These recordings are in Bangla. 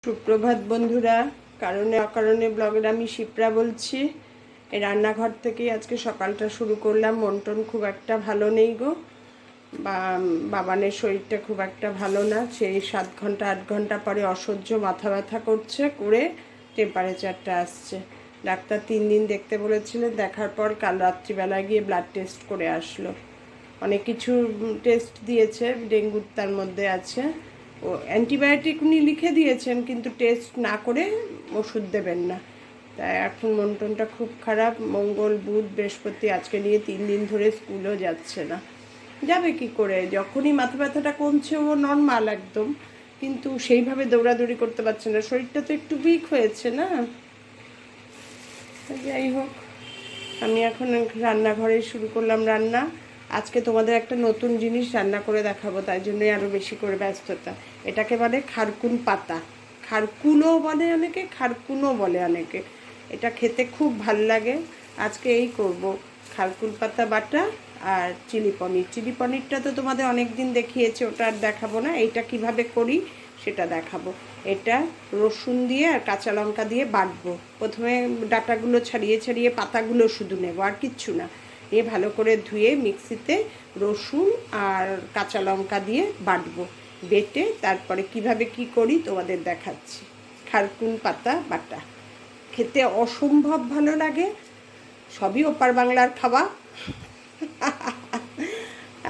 সুপ্রভাত বন্ধুরা, কারণে অকারণে ব্লগের আমি শিপ্রা বলছি। এই রান্নাঘর থেকেই আজকে সকালটা শুরু করলাম। মন টন খুব একটা ভালো নেই গো, বাবানের শরীরটা খুব একটা ভালো না। সেই 7 ঘন্টা 8 ঘন্টা পরে অসহ্য মাথা ব্যথা করছে, করে টেম্পারেচারটা আসছে। ডাক্তার 3 দিন দেখতে বলেছিলেন। দেখার পর কাল রাত্রিবেলা গিয়ে ব্লাড টেস্ট করে আসলো। অনেক কিছু টেস্ট দিয়েছে, ডেঙ্গুর তার মধ্যে আছে। ও অ্যান্টিবায়োটিক উনি লিখে দিয়েছেন, কিন্তু টেস্ট না করে ওষুধ দেবেন না। তাই এখন মন টনটা খুব খারাপ। মঙ্গল বুধ বৃহস্পতি আজকে নিয়ে 3 দিন ধরে স্কুলও যাচ্ছে না। যাবে কি করে? যখনই মাথা ব্যথাটা কমছে ও নর্মাল একদম, কিন্তু সেইভাবে দৌড়াদৌড়ি করতে পারছে না। শরীরটা তো একটু উইক হয়েছে না। যাই হোক, আমি এখন রান্নাঘরে শুরু করলাম রান্না। আজকে তোমাদের একটা নতুন জিনিস রান্না করে দেখাবো, তাই জন্যই আরও বেশি করে ব্যস্ততা। এটাকে বলে খারকুন পাতা। খারকুনও বলে অনেকে, খারকুনও বলে অনেকে। এটা খেতে খুব ভাল লাগে। আজকে এই করব, খারকুন পাতা বাটা আর চিলি পনির। চিলি পনিরটা তো তোমাদের অনেক দিন দেখিয়েছে, ওটা আর দেখাবো না। এইটা কিভাবে করি সেটা দেখাবো। এটা রসুন দিয়ে আর কাঁচা লঙ্কা দিয়ে বাটবো। প্রথমে ডাঁটাগুলো ছাড়িয়ে ছাড়িয়ে পাতাগুলো শুধু নেব, আর কিচ্ছু না। নিয়ে ভালো করে ধুয়ে মিক্সিতে রসুন আর কাঁচা লঙ্কা দিয়ে বাটবো। বেটে তারপরে কিভাবে কি করি তোমাদের দেখাচ্ছি। খারকুন পাতা বাটা খেতে অসম্ভব ভালো লাগে। সবই ওপার বাংলার খাওয়া।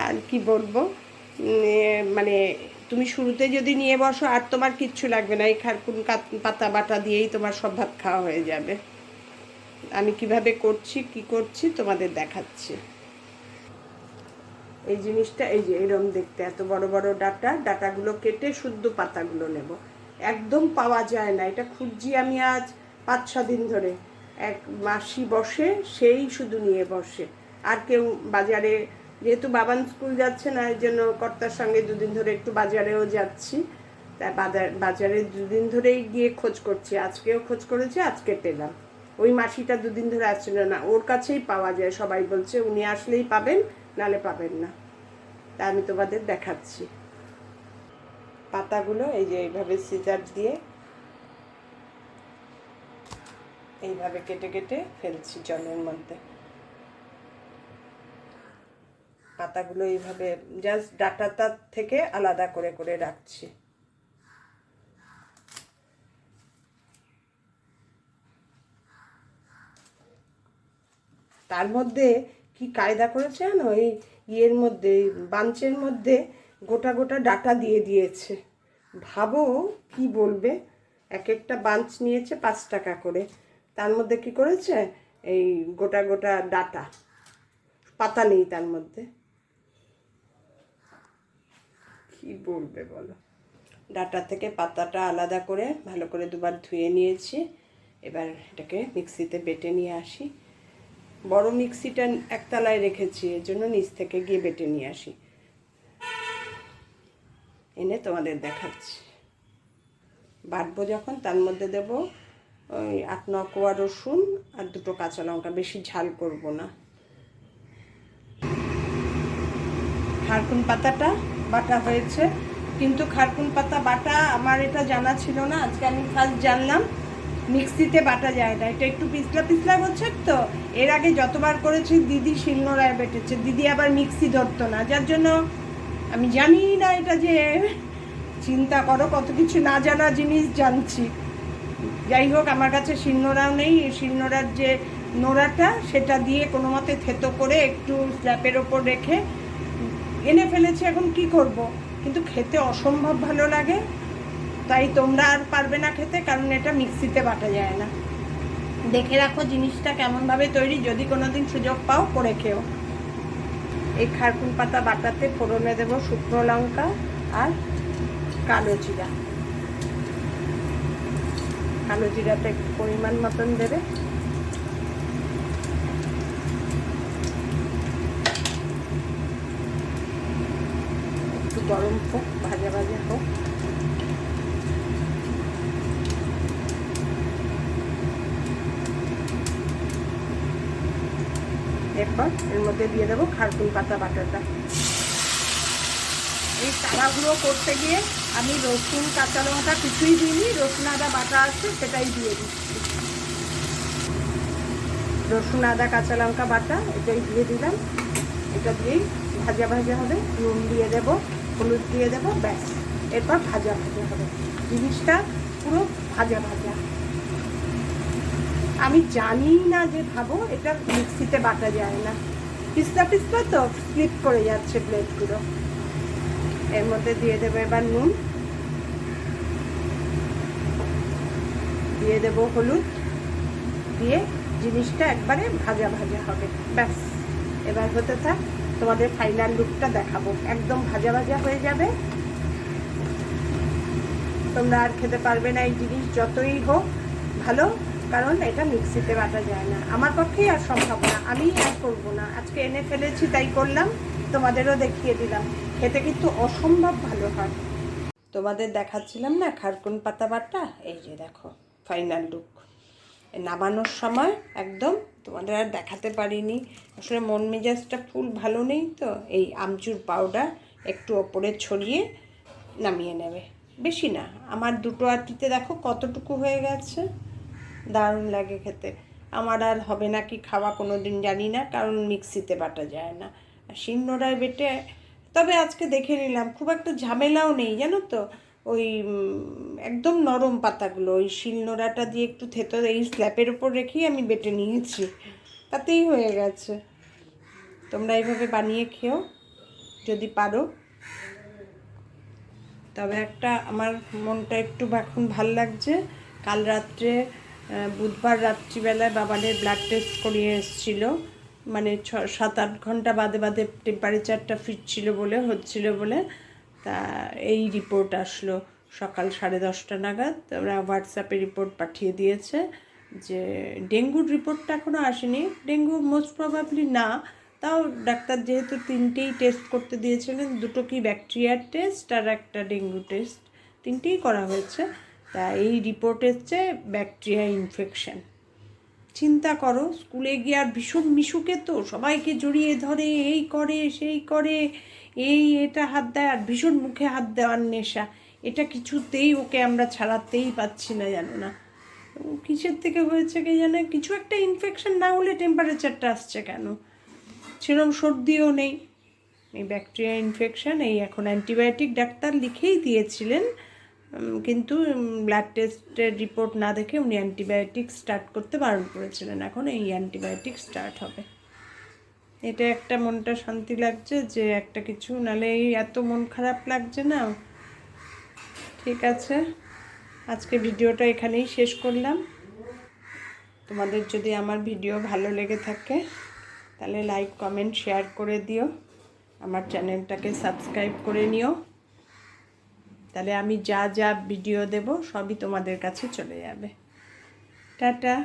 আর কি বলবো, মানে তুমি শুরুতে যদি নিয়ে বসো আর তোমার কিচ্ছু লাগবে না। এই খারকুন পাতা বাটা দিয়েই তোমার সব ভাত খাওয়া হয়ে যাবে। আমি কিভাবে করছি কি করছি তোমাদের দেখাচ্ছি। এই জিনিসটা এই যে এরকম দেখতে, এত বড় বড় ডাটাগুলো কেটে শুদ্ধ পাতাগুলো নেব। একদম পাওয়া যায় না, এটা খুঁজছি আমি আজ 5-6 দিন ধরে। এক মাসি বসে, সেই শুধু নিয়ে বসে। আর কেউ বাজারে, যেহেতু বাবান স্কুল যাচ্ছে না, এই জন্য কর্তার সঙ্গে 2 দিন ধরে একটু বাজারেও যাচ্ছি। তাই বাজারে 2 দিন ধরেই গিয়ে খোঁজ করছি। আজকেও খোঁজ করেছি, আজকে পেলাম। ওই মাসিটা 2 দিন ধরে আসছিল না, ওর কাছেই পাওয়া যায়। সবাই বলছে উনি আসলেই পাবেন, নালে পাবেন না। তা আমি তোমাদের দেখাচ্ছি। পাতাগুলো এই যে এইভাবে সিজার দিয়ে এইভাবে কেটে কেটে ফেলছি জলের মধ্যে। পাতাগুলো এইভাবে জাস্ট ডাটাটা থেকে আলাদা করে করে রাখছি। তার মধ্যে কি কায়দা করেছে জানো, ওই ইয়ের মধ্যে, বাঞ্চের মধ্যে গোটা গোটা ডাটা দিয়ে দিয়েছে। ভাবো কি বলবে। এক একটা বাঞ্চ নিয়েছে 5 টাকা করে। তার মধ্যে কি করেছে, এই গোটা গোটা ডাটা, পাতা নেই তার মধ্যে। কি বলবে বলো। ডাটা থেকে পাতাটা আলাদা করে ভালো করে 2বার ধুয়ে নিয়েছি। এবার এটাকে মিক্সিতে বেটে নিয়ে আসি। বড় মিক্সিটা একতলায় রেখেছি, এর জন্য নিচ থেকে গিয়ে বেটে নিয়ে আসি। এনে তোমাদের দেখাচ্ছি। বাটবো যখন তার মধ্যে দেব ওই 8-9 কোয়া রসুন আর 2টো কাঁচা লঙ্কা। বেশি ঝাল করব না। খারকুন পাতাটা বাটা হয়েছে, কিন্তু খারকুন পাতা বাটা আমার এটা জানা ছিল না। আজকে আমি ফার্স্ট জানলাম মিক্সিতে বাটা যায় না। এটা একটু পিছলা পিছলা হচ্ছে তো। এর আগে যতবার করেছি দিদি শিলনোড়ায় বেটেছে। দিদি আবার মিক্সি ধরতো না, যার জন্য আমি জানি না এটা। যে চিন্তা করো, কত কিছু না জানা জিনিস জানছি। যাই হোক, আমার কাছে শিলনোড়াও নেই। শিলনোড়ার যে নোড়াটা, সেটা দিয়ে কোনো মতে থেতো করে একটু স্ল্যাপের ওপর রেখে এনে ফেলেছি। এখন কি করব, কিন্তু খেতে অসম্ভব ভালো লাগে। তাই তোমরা আর পারবে না খেতে, কারণ এটা মিক্সিতে বাটা যায় না। দেখে রাখো জিনিসটা কেমনভাবে তৈরি, যদি কোনোদিন সুযোগ পাও করে খেও। এই খারকুন পাতা বাটাতে ফোড়নে দেবো শুকনো লঙ্কা আর কালো জিরা। কালো জিরাটা একটু পরিমাণ মতন দেবে। একটু গরম হোক, ভাজা ভাজা হোক। এরপর এর মধ্যে দিয়ে দেবো খারকুন পাতা বাটাটা। এই তাড়াহুড়ো করতে গিয়ে আমি রসুন কাঁচা লঙ্কা কিছুই দিইনি, রসুন আদা বাটা আছে সেটাই দিয়ে দিচ্ছি। রসুন আদা কাঁচা লঙ্কা বাটা এটাই দিয়ে দিলাম। এটা দিয়েই ভাজা ভাজা হবে, নুন দিয়ে দেব, হলুদ দিয়ে দেব, ব্যাস। এরপর ভাজা ভাজা হবে, জিনিসটা পুরো ভাজা ভাজা। আমি জানি না যে ভাবো এটা মিক্সিতে বাটা যায় না, পিস্তা পিস্তা তো স্লিপ করে যাচ্ছে প্লেটগুলো। এর মধ্যে দিয়ে দেবো এবার নুন, দিয়ে দেব হলুদ, দিয়ে জিনিসটা একবারে ভাজা ভাজা হবে, ব্যাস। এবার হতে থাক, তোমাদের ফাইনাল লুকটা দেখাবো। একদম ভাজা ভাজা হয়ে যাবে, তোমরা আর খেতে পারবে না এই জিনিস যতই হোক ভালো, কারণ এটা মিক্সিতে বাটা যায় না। আমার পক্ষেই আর সম্ভব না, আমি আর করবো না। আজকে এনে ফেলেছি তাই করলাম, তোমাদেরও দেখিয়ে দিলাম। খেতে কিন্তু অসম্ভব ভালো হয়। তোমাদের দেখাচ্ছিলাম না খারকুন পাতা বাটা, এই যে দেখো ফাইনাল লুক। নামানোর সময় একদম তোমাদের আর দেখাতে পারিনি, আসলে মন মেজাজটা ফুল ভালো নেই তো। এই আমচুর পাউডার একটু ওপরে ছড়িয়ে নামিয়ে নেবে, বেশি না। আমার দুটো আটিতে দেখো কতটুকু হয়ে গেছে, দারুণ লাগে খেতে। আমার আর হবে না কি খাওয়া কোনো দিন জানি না, কারণ মিক্সিতে বাটা যায় না, শিলনোড়ায় বেটে। তবে আজকে দেখে নিলাম খুব একটা ঝামেলাও নেই জানো তো। ওই একদম নরম পাতাগুলো ওই শিলনোড়াটা দিয়ে একটু থেতো এই স্ল্যাপের ওপর রেখেই আমি বেটে নিয়েছি, তাতেই হয়ে গেছে। তোমরা এইভাবে বানিয়ে খেও যদি পারো। তবে একটা আমার মনটা একটু এখন ভাল লাগছে। কাল রাত্রে বুধবার রাত্রিবেলায় বাবাদের ব্লাড টেস্ট করিয়ে এসেছিলো, মানে 7-8 ঘন্টা বাদে বাদে টেম্পারেচারটা ফিরছিল বলে হচ্ছিল বলে, তা এই রিপোর্ট আসলো সকাল 10:30 নাগাদ। ওরা হোয়াটসঅ্যাপে রিপোর্ট পাঠিয়ে দিয়েছে যে ডেঙ্গুর রিপোর্টটা এখনও আসেনি, ডেঙ্গু মোস্ট প্রবাবলি না। তাও ডাক্তার যেহেতু 3টেই টেস্ট করতে দিয়েছিলেন, 2টো কি ব্যাকটেরিয়ার টেস্ট আর একটা ডেঙ্গু টেস্ট, 3টেই করা হয়েছে। তা এই রিপোর্ট এসছে ব্যাকটেরিয়া ইনফেকশন। চিন্তা করো, স্কুলে গিয়ে আর ভীষণ মিশুকে তো সবাইকে জড়িয়ে ধরে, এই করে সেই করে, এটা হাত দেয়, আর ভীষণ মুখে হাত দেওয়ার নেশা। এটা কিছুতেই ওকে আমরা ছাড়াতেই পাচ্ছি না, জানো না কিসের থেকে হয়েছে কে জানে। কিছু একটা ইনফেকশন না হলে টেম্পারেচারটা আসছে কেন? সেরকম সর্দিও নেই, এই ব্যাকটেরিয়া ইনফেকশান। এই এখন অ্যান্টিবায়োটিক ডাক্তার লিখেই দিয়েছিলেন, কিন্তু ব্লাড টেস্টের রিপোর্ট না দেখে উনি অ্যান্টিবায়োটিক স্টার্ট করতে বারণ করেছিলেন। এখন এই অ্যান্টিবায়োটিক স্টার্ট হবে। এটা একটা মনটা শান্তি লাগছে যে একটা কিছু, নাহলে এই এত মন খারাপ লাগছে না। ঠিক আছে, আজকে ভিডিওটা এখানেই শেষ করলাম। তোমাদের যদি আমার ভিডিও ভালো লেগে থাকে তাহলে লাইক কমেন্ট শেয়ার করে দিও, আমার চ্যানেলটাকে সাবস্ক্রাইব করে নিও, তাহলে আমি যা যা ভিডিও দেব সবই তোমাদের কাছে চলে যাবে। টাটা।